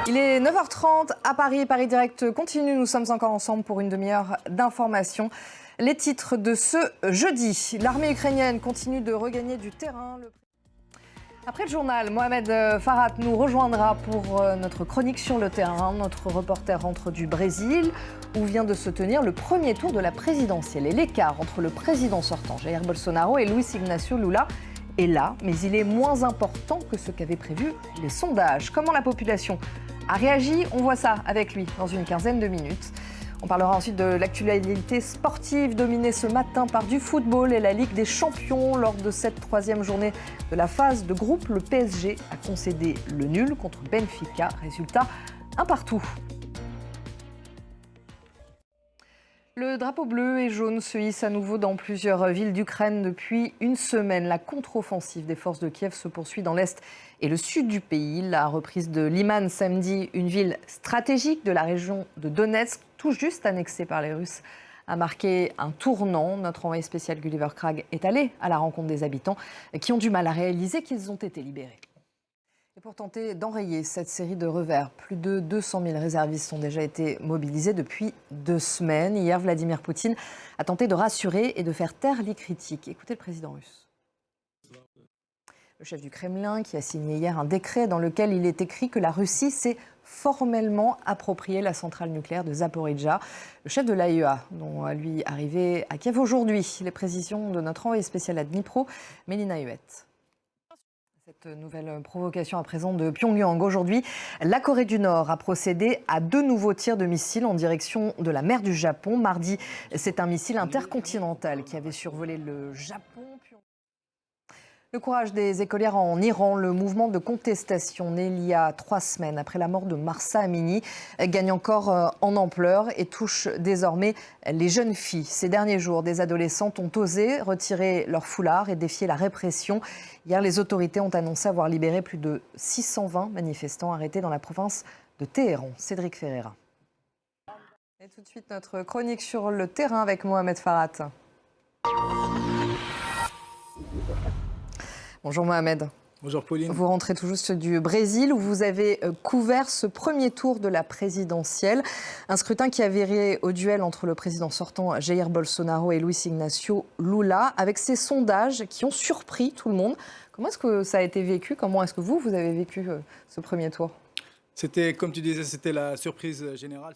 Il est 9h30 à Paris. Paris Direct continue. Nous sommes encore ensemble pour une demi-heure d'information. Les titres de ce jeudi. L'armée ukrainienne continue de regagner du terrain. Après le journal, Mohamed Farhat nous rejoindra pour notre chronique sur le terrain. Notre reporter rentre du Brésil où vient de se tenir le premier tour de la présidentielle. Et l'écart entre le président sortant, Jair Bolsonaro, et Luiz Inácio Lula est là, mais il est moins important que ce qu'avaient prévu les sondages. Comment la population a réagi? On voit ça avec lui dans une quinzaine de minutes. On parlera ensuite de l'actualité sportive dominée ce matin par du football et la Ligue des Champions. Lors de cette troisième journée de la phase de groupe, le PSG a concédé le nul contre Benfica. Résultat, un partout. Le drapeau bleu et jaune se hisse à nouveau dans plusieurs villes d'Ukraine depuis une semaine. La contre-offensive des forces de Kiev se poursuit dans l'est et le sud du pays. La reprise de Liman samedi, une ville stratégique de la région de Donetsk, tout juste annexée par les Russes, a marqué un tournant. Notre envoyé spécial Gulliver Cragg est allé à la rencontre des habitants qui ont du mal à réaliser qu'ils ont été libérés. Et pour tenter d'enrayer cette série de revers, plus de 200 000 réservistes ont déjà été mobilisés depuis 2 semaines. Hier, Vladimir Poutine a tenté de rassurer et de faire taire les critiques. Écoutez le président russe. Le chef du Kremlin qui a signé hier un décret dans lequel il est écrit que la Russie s'est formellement approprié la centrale nucléaire de Zaporijjia. Le chef de l'AIEA, dont lui arrivé à Kiev aujourd'hui. Les précisions de notre envoyé spécial à Dnipro, Mélina Huette. Cette nouvelle provocation à présent de Pyongyang. Aujourd'hui, la Corée du Nord a procédé à 2 nouveaux tirs de missiles en direction de la mer du Japon. Mardi, c'est un missile intercontinental qui avait survolé le Japon. Le courage des écolières en Iran, le mouvement de contestation né il y a 3 semaines après la mort de Mahsa Amini, gagne encore en ampleur et touche désormais les jeunes filles. Ces derniers jours, des adolescentes ont osé retirer leur foulard et défier la répression. Hier, les autorités ont annoncé avoir libéré plus de 620 manifestants arrêtés dans la province de Téhéran. Cédric Ferreira. Et tout de suite, notre chronique sur le terrain avec Mohamed Farhat. Bonjour Mohamed. Bonjour Pauline. Vous rentrez tout juste du Brésil où vous avez couvert ce premier tour de la présidentielle. Un scrutin qui a viré au duel entre le président sortant Jair Bolsonaro et Luiz Inácio Lula avec ces sondages qui ont surpris tout le monde. Comment est-ce que ça a été vécu? Comment est-ce que vous avez vécu ce premier tour? C'était, comme tu disais, c'était la surprise générale.